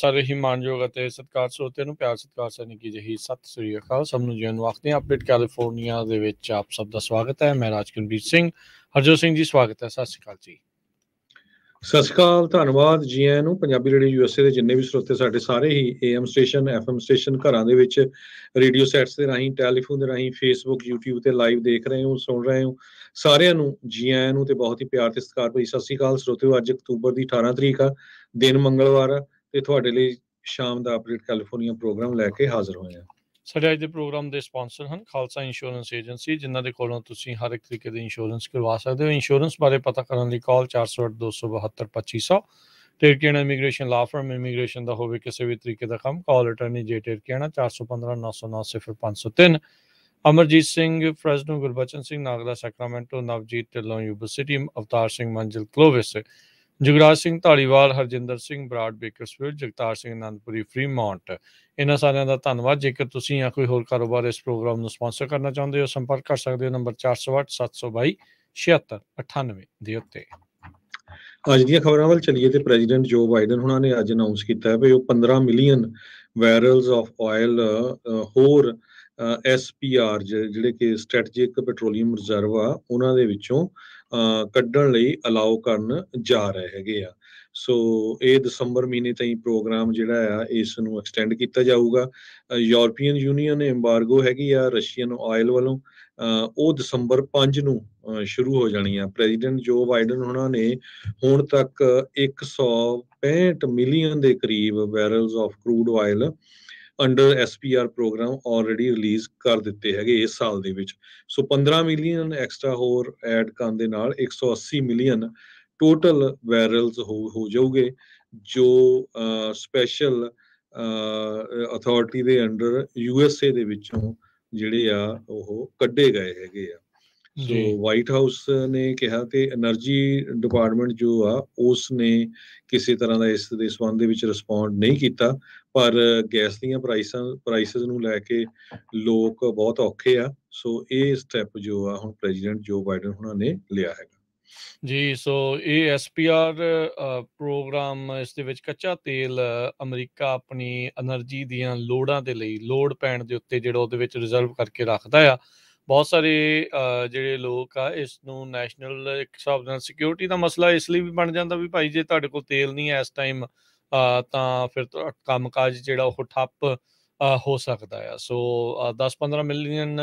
ਸਾਰੇ ਹੀ ਮਾਣਯੋਗ ਅਤੇ ਸਤਿਕਾਰ ਸਰੋਤਿਆਂ ਨੂੰ ਪਿਆਰ ਸਤਿਕਾਰ ਸੈਨਿਕ ਕੀ ਜਿਹੀ ਸਤਿ ਸ੍ਰੀ ਅਕਾਲ। ਸਭ ਨੂੰ ਜੀਆਂ ਨੂੰ ਆਖਦੇ ਹਾਂ ਅਪਡੇਟ ਕੈਲੀਫੋਰਨੀਆ ਦੇ ਵਿੱਚ ਆਪ ਸਭ ਦਾ ਸਵਾਗਤ ਹੈ। ਮੈਂ ਰਾਜਕਨਵੀਰ ਸਿੰਘ, ਹਰਜੋਤ ਸਿੰਘ ਜੀ ਸਵਾਗਤ ਹੈ। ਸਤਿ ਸ੍ਰੀ ਅਕਾਲ ਜੀ। ਸਤਿ ਸ਼੍ਰੀ ਅਕਾਲ, ਧੰਨਵਾਦ ਜੀ ਆਇਆਂ ਨੂੰ। ਪੰਜਾਬੀ ਰੇਡੀਓ ਯੂਐਸਏ ਦੇ ਜਿੰਨੇ ਵੀ ਸਰੋਤੇ ਸਾਡੇ ਸਾਰੇ ਹੀ AM ਸਟੇਸ਼ਨ FM ਸਟੇਸ਼ਨ ਘਰਾਂ ਦੇ ਵਿੱਚ ਰੇਡੀਓ ਸੈਟਸ ਦੇ ਰਾਹੀਂ, ਟੈਲੀਫੋਨ ਦੇ ਰਾਹੀਂ, ਫੇਸਬੁੱਕ YouTube ਤੇ ਲਾਈਵ ਦੇਖ ਰਹੇ ਹੋ, ਸੁਣ ਰਹੇ ਹੋ, ਸਾਰਿਆਂ ਨੂੰ ਜੀ ਆਇਆਂ ਨੂੰ ਤੇ ਬਹੁਤ ਹੀ ਪਿਆਰ ਤੇ ਸਤਿਕਾਰ ਭਰੀ ਸਤਿ ਸ਼੍ਰੀ ਅਕਾਲ ਸਰੋਤਿਓ। ਅੱਜ ਅਕਤੂਬਰ ਦੀ 18 ਤਰੀਕ ਆ, ਦਿਨ ਮੰਗਲਵਾਰ ਆ ਤੇ ਤੁਹਾਡੇ ਲਈ ਸ਼ਾਮ ਦਾ ਅਪਡੇਟ ਕੈਲੀਫੋਰਨੀਆ ਪ੍ਰੋਗਰਾਮ ਲੈ ਕੇ ਹਾਜ਼ਰ ਹੋਏ ਹਾਂ। ਸਾਡੇ ਅੱਜ ਦੇ ਪ੍ਰੋਗਰਾਮ ਦੇ ਸਪਾਂਸਰ ਹਨ ਖਾਲਸਾ ਇੰਸ਼ੋਰੈਂਸ ਏਜੰਸੀ, ਜਿਨ੍ਹਾਂ ਦੇ ਕੋਲੋਂ ਤੁਸੀਂ ਹਰ ਇੱਕ ਤਰੀਕੇ ਦੀ ਇੰਸ਼ੋਰੈਂਸ ਕਰਵਾ ਸਕਦੇ ਹੋ। ਇੰਸ਼ੋਰੈਂਸ ਬਾਰੇ ਪਤਾ ਕਰਨ ਲਈ call 408-272-2500। Terkiana immigration law firm, immigration ਦਾ ਹੋਵੇ ਕਿਸੇ ਵੀ ਤਰੀਕੇ ਦਾ ਕੰਮ, call attorney J Terkiana 415-909-0503। Amarjit Singh Fresno, Gurbachan Singh Nagra Sacramento, Navjit Dhillon Yuba City, Avtar Singh Manzil Clovis, Jugraj Singh Dhaliwal, Harjinder Singh Brar Bakersfield, Jagtar Singh Anandpuri Fremont. ਇਹਨਾਂ ਸਾਰਿਆਂ ਦਾ ਧੰਨਵਾਦ। ਜੇਕਰ ਤੁਸੀਂ ਜਾਂ ਕੋਈ ਹੋਰ ਕਾਰੋਬਾਰ ਇਸ ਪ੍ਰੋਗਰਾਮ ਨੂੰ ਸਪਾਂਸਰ ਕਰਨਾ ਚਾਹੁੰਦੇ ਹੋ, ਸੰਪਰਕ ਕਰ ਸਕਦੇ ਹੋ ਨੰਬਰ 408-722-7698 ਦੇ ਉੱਤੇ। ਅੱਜ ਦੀਆਂ ਖਬਰਾਂ ਵੱਲ ਚੱਲੀਏ ਤੇ ਪ੍ਰੈਜ਼ੀਡੈਂਟ ਜੋ ਬਾਈਡਨ ਉਹਨਾਂ ਨੇ ਅੱਜ ਅਨਾਉਂਸ ਕੀਤਾ ਹੈ ਵੀ ਉਹ 15 ਮਿਲੀਅਨ ਬੈਰਲਸ ਆਫ ਆਇਲ ਹੋਰ SPR ਜਿਹੜੇ ਕਿ ਸਟ੍ਰੈਟੇਜਿਕ ਪੈਟਰੋਲੀਅਮ ਰਿਜ਼ਰਵ ਆ ਉਹਨਾਂ ਦੇ ਵਿੱਚੋਂ ਕੱਢਣ ਲਈ ਅਲਾਓ ਕਰਨ ਜਾ ਰਹੇ ਹੈਗੇ ਆ। ਸੋ ਇਹ ਦਸੰਬਰ ਮਹੀਨੇ ਤਾਈਂ ਪ੍ਰੋਗਰਾਮ ਜਿਹੜਾ ਆ ਇਸ ਨੂੰ ਐਕਸਟੈਂਡ ਕੀਤਾ ਜਾਊਗਾ। ਯੂਰਪੀਅਨ ਯੂਨੀਅਨ ਐਮਬਾਰਗੋ ਹੈਗੀ ਆ ਰਸ਼ੀਅਨ ਆਇਲ ਵੱਲੋਂ, ਉਹ ਦਸੰਬਰ 5 ਨੂੰ ਸ਼ੁਰੂ ਹੋ ਜਾਣੀ ਆ। ਪ੍ਰੈਜ਼ੀਡੈਂਟ ਜੋ ਬਾਈਡਨ ਉਹਨਾਂ ਨੇ ਹੁਣ ਤੱਕ 165 ਮਿਲੀਅਨ ਦੇ ਕਰੀਬ barrels of crude oil under SPR programme already release ਕਰ ਦਿੱਤੇ ਹੈਗੇ ਇਸ ਸਾਲ ਦੇ ਵਿੱਚ। ਸੋ 15 ਮਿਲੀਅਨ ਐਕਸਟਰਾ ਹੋਰ ਐਡ ਕਰਨ ਦੇ ਨਾਲ 180 ਮਿਲੀਅਨ ਟੋਟਲ ਬੈਰਲਸ ਹੋ ਜਾਊਗੇ, ਜੋ ਸਪੈਸ਼ਲ ਅਥਾਰਟੀ ਦੇ ਅੰਡਰ USA ਦੇ ਵਿੱਚੋਂ ਜਿਹੜੇ ਆ ਉਹ ਕੱਢੇ ਗਏ ਹੈਗੇ ਆ। ਸੋ ਵਾਈਟ ਹਾਊਸ ਨੇ ਕਿਹਾ ਕਿ ਐਨਰਜੀ ਡਿਪਾਰਟਮੈਂਟ ਜੋ ਆ ਉਸ ਨੇ ਕਿਸੇ ਤਰ੍ਹਾਂ ਦਾ ਇਸ ਦੇ ਸੰਬੰਧ ਦੇ ਵਿੱਚ ਰਿਸਪੌਂਡ ਨਹੀਂ ਕੀਤਾ, ਪਰ ਗੈਸ ਦੀਆਂ ਪ੍ਰਾਈਸਿਸ ਨੂੰ ਲੈ ਕੇ ਲੋਕ ਬਹੁਤ ਔਖੇ ਆ। ਸੋ ਇਹ ਸਟੈਪ ਜੋ ਆ ਹੁਣ ਪ੍ਰੈਜ਼ੀਡੈਂਟ ਜੋ ਬਾਈਡਨ ਉਹਨਾਂ ਨੇ ਲਿਆ ਹੈਗਾ ਜੀ। ਸੋ ਇਹ SPR ਪ੍ਰੋਗਰਾਮ, ਇਸ ਦੇ ਵਿੱਚ ਕੱਚਾ ਤੇਲ ਅਮਰੀਕਾ ਆਪਣੀ ਐਨਰਜੀ ਦੀਆਂ ਲੋੜਾਂ ਦੇ ਲਈ, ਲੋੜ ਪੈਣ ਦੇ ਉੱਤੇ ਜਿਹੜਾ ਉਹਦੇ ਵਿੱਚ ਰਿਜ਼ਰਵ ਕਰਕੇ ਰੱਖਦਾ ਆ। ਬਹੁਤ ਸਾਰੇ ਜਿਹੜੇ ਲੋਕ ਆ ਇਸ ਨੂੰ ਨੈਸ਼ਨਲ ਇੱਕ ਹਿਸਾਬ ਨਾਲ ਸਿਕਿਉਰਿਟੀ ਦਾ ਮਸਲਾ ਇਸ ਲਈ ਵੀ ਬਣ ਜਾਂਦਾ ਵੀ ਭਾਈ ਜੇ ਤੁਹਾਡੇ ਕੋਲ ਤੇਲ ਨਹੀਂ ਹੈ ਇਸ ਟਾਈਮ ਤਾਂ ਫਿਰ ਕੰਮਕਾਜ ਜਿਹੜਾ ਉਹ ਠੱਪ ਹੋ ਸਕਦਾ ਆ। ਸੋ 10-15 ਮਿਲੀਅਨ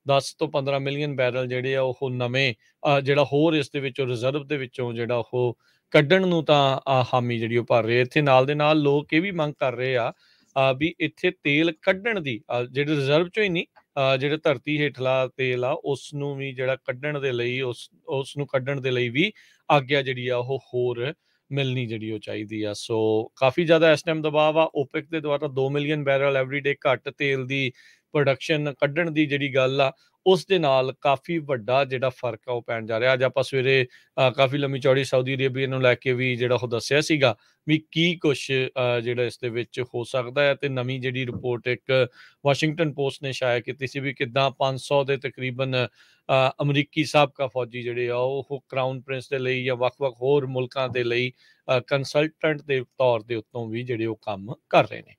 10 ਤੋਂ 15 ਮਿਲੀਅਨ ਬੈਰਲ ਜਿਹੜੇ ਆ ਉਹ ਨਵੇਂ ਜਿਹੜਾ ਹੋਰ ਇਸ ਦੇ ਵਿੱਚੋਂ ਰਿਜ਼ਰਵ ਦੇ ਵਿੱਚੋਂ ਜਿਹੜਾ ਉਹ ਕੱਢਣ ਨੂੰ ਤਾਂ ਹਾਮੀ ਜਿਹੜੀ ਉਹ ਭਰ ਰਹੇ। ਇੱਥੇ ਨਾਲ ਦੇ ਨਾਲ ਲੋਕ ਇਹ ਵੀ ਮੰਗ ਕਰ ਰਹੇ ਆ ਵੀ ਇੱਥੇ ਤੇਲ ਕੱਢਣ ਦੀ ਜਿਹੜੇ ਰਿਜ਼ਰਵ ਚੋਂ ਹੀ ਨਹੀਂ, ਜਿਹੜੇ ਧਰਤੀ ਹੇਠਲਾ ਤੇਲ ਆ ਉਸ ਨੂੰ ਵੀ ਜਿਹੜਾ ਕੱਢਣ ਦੇ ਲਈ, ਉਸ ਨੂੰ ਕੱਢਣ ਦੇ ਲਈ ਵੀ ਆਗਿਆ ਜਿਹੜੀ ਆ ਉਹ ਹੋਰ ਮਿਲਣੀ ਜਿਹੜੀ ਉਹ ਚਾਹੀਦੀ ਆ। ਸੋ ਕਾਫੀ ਜ਼ਿਆਦਾ ਇਸ ਟਾਈਮ ਦਬਾਅ ਆ। OPEC ਦੇ ਦੁਆਰਾ 2 ਮਿਲੀਅਨ ਬੈਰਲ ਐਵਰੀਡੇ ਘੱਟ ਤੇਲ ਦੀ ਪ੍ਰੋਡਕਸ਼ਨ ਕੱਢਣ ਦੀ ਜਿਹੜੀ ਗੱਲ ਆ, ਉਸ ਦੇ ਨਾਲ ਕਾਫੀ ਵੱਡਾ ਜਿਹੜਾ ਫਰਕ ਆ ਉਹ ਪੈਣ ਜਾ ਰਿਹਾ। ਅੱਜ ਆਪਾਂ ਸਵੇਰੇ ਕਾਫੀ ਲੰਮੀ ਚੌੜੀ ਸਾਊਦੀ ਅਰੇਬੀਆ ਨੂੰ ਲੈ ਕੇ ਵੀ ਜਿਹੜਾ ਉਹ ਦੱਸਿਆ ਸੀਗਾ ਵੀ ਕੀ ਕੁਛ ਜਿਹੜਾ ਇਸ ਦੇ ਵਿੱਚ ਹੋ ਸਕਦਾ ਹੈ। ਤੇ ਨਵੀਂ ਜਿਹੜੀ ਰਿਪੋਰਟ ਇੱਕ ਵਾਸ਼ਿੰਗਟਨ ਪੋਸਟ ਨੇ ਸ਼ਾਇਦ ਕੀਤੀ ਸੀ ਵੀ ਕਿੱਦਾਂ 500 ਦੇ ਤਕਰੀਬਨ ਅਮਰੀਕੀ ਸਾਬਕਾ ਫੌਜੀ ਜਿਹੜੇ ਆ ਉਹ ਕਰਾਊਨ ਪ੍ਰਿੰਸ ਦੇ ਲਈ ਜਾਂ ਵੱਖ-ਵੱਖ ਹੋਰ ਮੁਲਕਾਂ ਦੇ ਲਈ ਕੰਸਲਟੈਂਟ ਦੇ ਤੌਰ ਦੇ ਉੱਤੋਂ ਵੀ ਜਿਹੜੇ ਉਹ ਕੰਮ ਕਰ ਰਹੇ ਨੇ।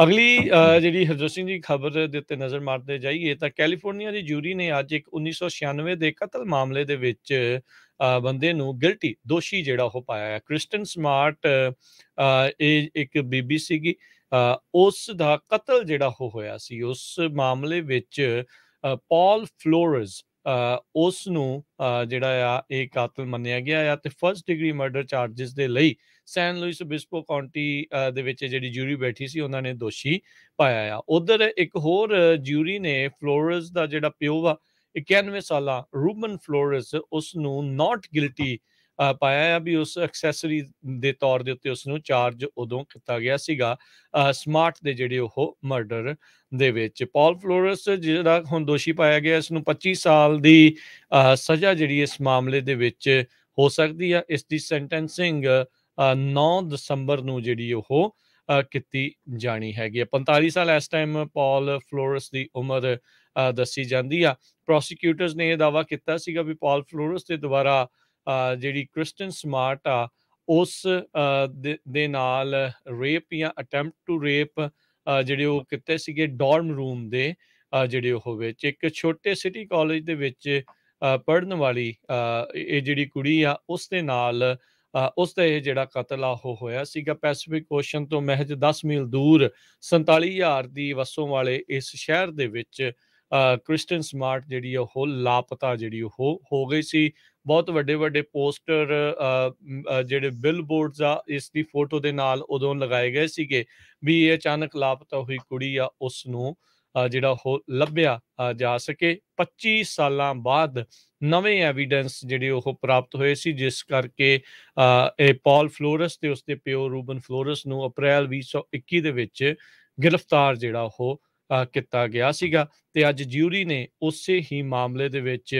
ਅਗਲੀ ਜਿਹੜੀ ਹਰਜੋਤ ਸਿੰਘ ਜੀ ਖਬਰ ਦੇ ਉੱਤੇ ਨਜ਼ਰ ਮਾਰਦੇ ਜਾਈਏ ਤਾਂ ਕੈਲੀਫੋਰਨੀਆ ਦੀ ਜੂਰੀ ਨੇ ਅੱਜ ਇੱਕ 1996 ਦੇ ਕਤਲ ਮਾਮਲੇ ਦੇ ਵਿੱਚ ਬੰਦੇ ਨੂੰ ਗਿਲਟੀ, ਦੋਸ਼ੀ ਜਿਹੜਾ ਉਹ ਪਾਇਆ ਹੈ। ਕ੍ਰਿਸਟਨ ਸਮਾਰਟ ਇਹ ਇੱਕ ਬੀਬੀ ਸੀਗੀ, ਉਸ ਦਾ ਕਤਲ ਜਿਹੜਾ ਉਹ ਹੋਇਆ ਸੀ। ਉਸ ਮਾਮਲੇ ਵਿੱਚ ਪੌਲ ਫਲੋਰਸ ਉਸ ਨੂੰ ਜਿਹੜਾ ਆ ਇਹ ਕਾਤਲ ਮੰਨਿਆ ਗਿਆ ਆ ਤੇ ਫਸਟ ਡਿਗਰੀ ਮਰਡਰ ਚਾਰਜਸ ਦੇ ਲਈ ਸੈਨ ਲੁਇਸ ਓਬਿਸਪੋ ਕਾਉਂਟੀ ਦੇ ਵਿੱਚ ਜਿਹੜੀ ਜੂਰੀ ਬੈਠੀ ਸੀ ਉਹਨਾਂ ਨੇ ਦੋਸ਼ੀ ਪਾਇਆ ਆ। ਉਧਰ ਇੱਕ ਹੋਰ ਜੂਰੀ ਨੇ ਫਲੋਰਸ ਦਾ ਜਿਹੜਾ ਪਿਓ ਵਾ 91 ਸਾਲਾ ਰੂਬਨ ਫਲੋਰਸ, ਉਸ ਨੂੰ ਨਾਟ ਗਿਲਟੀ ਪਾਇਆ ਆ ਵੀ ਉਸ ਐਕਸੈਸਰੀ ਦੇ ਤੌਰ ਦੇ ਉੱਤੇ ਉਸ ਨੂੰ ਚਾਰਜ ਉਦੋਂ ਕੀਤਾ ਗਿਆ ਸੀਗਾ ਸਮਾਰਟ ਦੇ ਜਿਹੜੇ ਉਹ ਮਰਡਰ ਦੇ ਵਿੱਚ। ਪੌਲ ਫਲੋਰਸ ਜਿਹੜਾ ਹੁਣ ਦੋਸ਼ੀ ਪਾਇਆ ਗਿਆ, ਇਸ ਨੂੰ 25 ਸਾਲ ਦੀ ਸਜ਼ਾ ਜਿਹੜੀ ਇਸ ਮਾਮਲੇ ਦੇ ਵਿੱਚ ਹੋ ਸਕਦੀ ਆ। ਇਸ ਦੀ ਸੈਂਟੈਂਸਿੰਗ 9 ਦਸੰਬਰ ਨੂੰ ਜਿਹੜੀ ਉਹ ਕੀਤੀ ਜਾਣੀ ਹੈਗੀ ਆ। 45 ਸਾਲ ਇਸ ਟਾਈਮ ਪੌਲ ਫਲੋਰਸ ਦੀ ਉਮਰ ਦੱਸੀ ਜਾਂਦੀ ਆ। ਪ੍ਰੋਸੀਕਿਊਟਰਸ ਨੇ ਇਹ ਦਾਅਵਾ ਕੀਤਾ ਸੀਗਾ ਵੀ ਪੌਲ ਫਲੋਰਸ ਦੇ ਦੁਆਰਾ ਜਿਹੜੀ ਕ੍ਰਿਸਟਨ ਸਮਾਰਟ ਆ ਉਸ ਦੇ ਨਾਲ ਰੇਪ ਜਾਂ ਅਟੈਂਪਟ ਟੂ ਰੇਪ ਜਿਹੜੇ ਉਹ ਕੀਤੇ ਸੀਗੇ ਡਾਰਮ ਰੂਮ ਦੇ ਜਿਹੜੇ ਉਹ ਵਿੱਚ ਇੱਕ ਛੋਟੇ ਸਿਟੀ ਕਾਲਜ ਦੇ ਵਿੱਚ ਪੜ੍ਹਨ ਵਾਲੀ ਇਹ ਜਿਹੜੀ ਕੁੜੀ ਆ ਉਸ ਦੇ ਨਾਲ ਉਸ ਦਾ ਇਹ ਜਿਹੜਾ ਕਤਲ ਆ ਉਹ ਹੋਇਆ ਸੀਗਾ ਪੈਸੀਫਿਕ ਓਸ਼ਨ ਤੋਂ ਮਹਿਜ 10 ਮੀਲ ਦੂਰ 47,000 ਦੀ ਵਸੋਂ ਵਾਲੇ ਇਸ ਸ਼ਹਿਰ ਦੇ ਵਿੱਚ ਕ੍ਰਿਸਟਨ ਸਮਾਰਟ ਜਿਹੜੀ ਉਹ ਲਾਪਤਾ ਜਿਹੜੀ ਉਹ ਹੋ ਗਈ ਸੀ। ਬਹੁਤ ਵੱਡੇ ਵੱਡੇ ਪੋਸਟਰ ਜਿਹੜੇ ਬਿਲ ਬੋਰਡਸ ਆ ਇਸ ਦੀ ਫੋਟੋ ਦੇ ਨਾਲ ਉਦੋਂ ਲਗਾਏ ਗਏ ਸੀਗੇ ਵੀ ਇਹ ਅਚਾਨਕ ਲਾਪਤਾ ਹੋਈ ਕੁੜੀ ਆ ਉਸ ਨੂੰ ਜਿਹੜਾ ਉਹ ਲੱਭਿਆ ਜਾ ਸਕੇ। 25 ਸਾਲਾਂ ਬਾਅਦ ਨਵੇਂ ਐਵੀਡੈਂਸ ਜਿਹੜੇ ਉਹ ਪ੍ਰਾਪਤ ਹੋਏ ਸੀ ਜਿਸ ਕਰਕੇ ਇਹ ਪੌਲ ਫਲੋਰਸ ਤੇ ਉਸਦੇ ਪਿਓ ਰੂਬਨ ਫਲੋਰਸ ਨੂੰ ਅਪ੍ਰੈਲ 2021 ਦੇ ਵਿੱਚ ਗ੍ਰਿਫਤਾਰ ਜਿਹੜਾ ਉਹ ਕੀਤਾ ਗਿਆ ਸੀਗਾ ਤੇ ਅੱਜ ਜਿਊਰੀ ਨੇ ਉਸੇ ਹੀ ਮਾਮਲੇ ਦੇ ਵਿੱਚ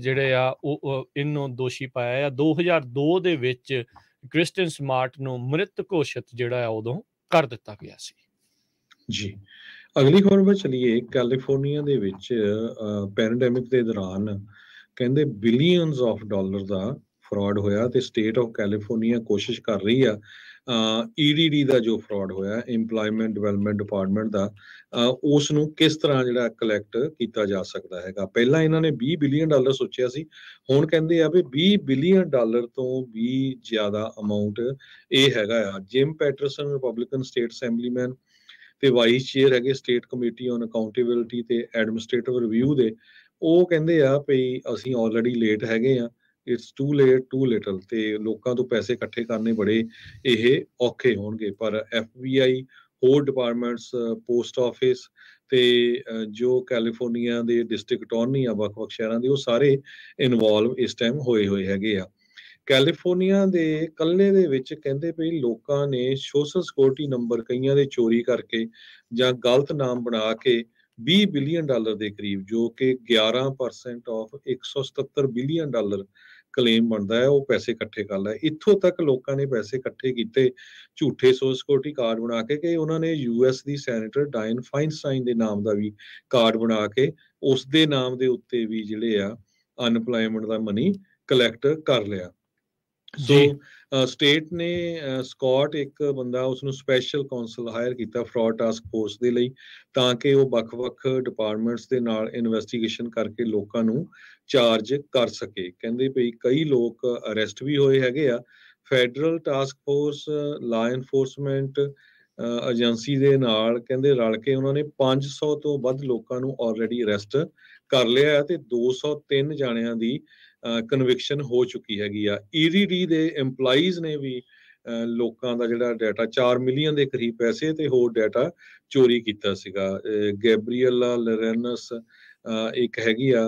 ਜਿਹੜੇ ਆ ਉਹ ਇਹਨੂੰ ਦੋਸ਼ੀ ਪਾਇਆ ਆ। 2002 ਦੇ ਵਿੱਚ ਕ੍ਰਿਸਟਨ ਸਮਾਰਟ ਨੂੰ ਮ੍ਰਿਤ ਘੋਸ਼ਿਤ ਜਿਹੜਾ ਆ ਉਦੋਂ ਕਰ ਦਿੱਤਾ ਗਿਆ ਸੀ। ਜੀ ਅਗਲੀ ਖਬਰ ਵੱਲ ਚਲੀਏ। ਕੈਲੀਫੋਰਨੀਆ ਦੇ ਵਿੱਚ ਪੈਂਡੈਮਿਕ ਦੇ ਦੌਰਾਨ ਕਹਿੰਦੇ billions of dollar the fraud ਹੋਇਆ ਤੇ ਸਟੇਟ ਆਫ ਕੈਲੀਫੋਰਨੀਆ ਕੋਸ਼ਿਸ਼ ਕਰ ਰਹੀ ਆ EDD ਦਾ ਜੋ ਫਰਾਡ ਹੋਇਆ ਇੰਪਲੋਇਮੈਂਟ ਡਿਵੈਲਪਮੈਂਟ ਡਿਪਾਰਟਮੈਂਟ ਦਾ ਉਸ ਨੂੰ ਕਿਸ ਤਰ੍ਹਾਂ ਜਿਹੜਾ ਕਲੈਕਟ ਕੀਤਾ ਜਾ ਸਕਦਾ ਹੈਗਾ। ਪਹਿਲਾਂ ਇਹਨਾਂ ਨੇ $20 ਬਿਲੀਅਨ ਸੋਚਿਆ ਸੀ, ਹੁਣ ਕਹਿੰਦੇ ਆ ਵੀ $20 ਬਿਲੀਅਨ ਤੋਂ ਵੀ ਜ਼ਿਆਦਾ ਅਮਾਊਂਟ ਇਹ ਹੈਗਾ ਆ। ਜਿਮ ਪੈਟਰਸਨ ਰਿਪਬਲਿਕਨ ਸਟੇਟ ਅਸੈਂਬਲੀਮੈਨ ਤੇ ਵਾਈਸ ਚੇਅਰ ਹੈਗੇ ਸਟੇਟ ਕਮੇਟੀ ਔਨ ਅਕਾਊਂਟੇਬਿਲਿਟੀ ਤੇ ਐਡਮਿਨਿਸਟ੍ਰੇਟਿਵ ਰਿਵਿਊ ਦੇ, ਉਹ ਕਹਿੰਦੇ ਆ ਵੀ ਅਸੀਂ ਆਲਰੇਡੀ ਲੇਟ ਹੈਗੇ ਆ, it's too late too little ਤੇ ਲੋਕਾਂ ਤੋਂ ਪੈਸੇ ਇਕੱਠੇ ਕਰਨੇ ਬੜੇ ਇਹ ਔਖੇ ਹੋਣਗੇ। ਪਰ FBI ਹੋਰ ਡਿਪਾਰਟਮੈਂਟਸ ਪੋਸਟ ਆਫਿਸ ਤੇ ਜੋ ਕੈਲੀਫੋਰਨੀਆ ਦੇ ਡਿਸਟ੍ਰਿਕਟ ਅਟਾਰਨੀ ਆ ਵੱਖ-ਵੱਖ ਸ਼ਹਿਰਾਂ ਦੇ ਉਹ ਸਾਰੇ ਇਨਵੋਲਵ ਇਸ ਟਾਈਮ ਹੋਏ ਹੈਗੇ ਆ। ਕੈਲੀਫੋਰਨੀਆ ਦੇ ਕੱਲੇ ਦੇ ਵਿੱਚ ਕਹਿੰਦੇ ਵੀ ਲੋਕਾਂ ਨੇ ਸੋਸ਼ਲ ਸਿਕਿਉਰਿਟੀ ਨੰਬਰ ਕਈਆਂ ਦੇ ਚੋਰੀ ਕਰਕੇ ਜਾਂ ਗਲਤ ਨਾਮ ਬਣਾ ਕੇ $20 ਬਿਲੀਅਨ ਦੇ ਕਰੀਬ ਜੋ ਕਿ 11% ਆਫ $177 ਬਿਲੀਅਨ ਕਲੇਮ ਬਣਦਾ ਹੈ ਉਹ ਪੈਸੇ ਇਕੱਠੇ ਕਰ ਲਿਆ। ਇੱਥੋਂ ਤੱਕ ਲੋਕਾਂ ਨੇ ਪੈਸੇ ਇਕੱਠੇ ਕੀਤੇ ਝੂਠੇ ਸੋਸ਼ਲ ਸਿਕਿਉਰਿਟੀ ਕਾਰਡ ਬਣਾ ਕੇ ਕਿ ਉਹਨਾਂ ਨੇ US ਦੀ ਸੈਨੇਟਰ ਡਾਇਨ ਫਾਈਨਸਟਾਈਨ ਦੇ ਨਾਮ ਦਾ ਵੀ ਕਾਰਡ ਬਣਾ ਕੇ ਉਸ ਦੇ ਨਾਮ ਦੇ ਉੱਤੇ ਵੀ ਜਿਹੜੇ ਆ ਅਨਪਲਾਇਮੈਂਟ ਦਾ ਮਨੀ ਕਲੈਕਟ ਕਰ ਲਿਆ। ਸੋ ਸਟੇਟ ਨੇ ਸਕਾਟ ਇੱਕ ਬੰਦਾ ਉਸਨੂੰ ਸਪੈਸ਼ਲ ਕਾਉਂਸਲ ਹਾਇਰ ਕੀਤਾ ਫਰਾਡ ਟਾਸਕ ਫੋਰਸ ਦੇ ਲਈ ਤਾਂ ਕਿ ਉਹ ਵੱਖ-ਵੱਖ ਡਿਪਾਰਟਮੈਂਟਸ ਦੇ ਨਾਲ ਇਨਵੈਸਟੀਗੇਸ਼ਨ ਕਰਕੇ ਲੋਕਾਂ ਨੂੰ ਚਾਰਜ ਕਰ ਸਕੇ। ਕਹਿੰਦੇ ਵੀ ਕਈ ਲੋਕ ਅਰੈਸਟ ਵੀ ਹੋਏ ਹੈਗੇ ਆ। ਫੈਡਰਲ ਟਾਸਕ ਫੋਰਸ ਲਾ ਐਨਫੋਰਸਮੈਂਟ ਏਜੰਸੀ ਦੇ ਨਾਲ ਕਹਿੰਦੇ ਰਲ ਕੇ ਉਹਨਾਂ ਨੇ 500 ਤੋਂ ਵੱਧ ਲੋਕਾਂ ਨੂੰ ਆਲਰੇਡੀ ਅਰੈਸਟ ਕਰ ਲਿਆ ਤੇ 203 ਜਾਣਿਆਂ ਦੀ ਕਨਵਿਕਸ਼ਨ ਹੋ ਚੁੱਕੀ ਹੈਗੀ ਆ। EDD ਦੇ EMPLOYEES ਨੇ ਵੀ ਲੋਕਾਂ ਦਾ ਜਿਹੜਾ ਡਾਟਾ 4 ਮਿਲੀਅਨ ਦੇ ਕਰੀਬ ਪੈਸੇ ਤੇ ਹੋਰ ਡਾਟਾ ਚੋਰੀ ਕੀਤਾ ਸੀਗਾ। ਗੈਬਰੀਅਲਾ ਲਰੈਨਸ ਇੱਕ ਹੈਗੀ ਆ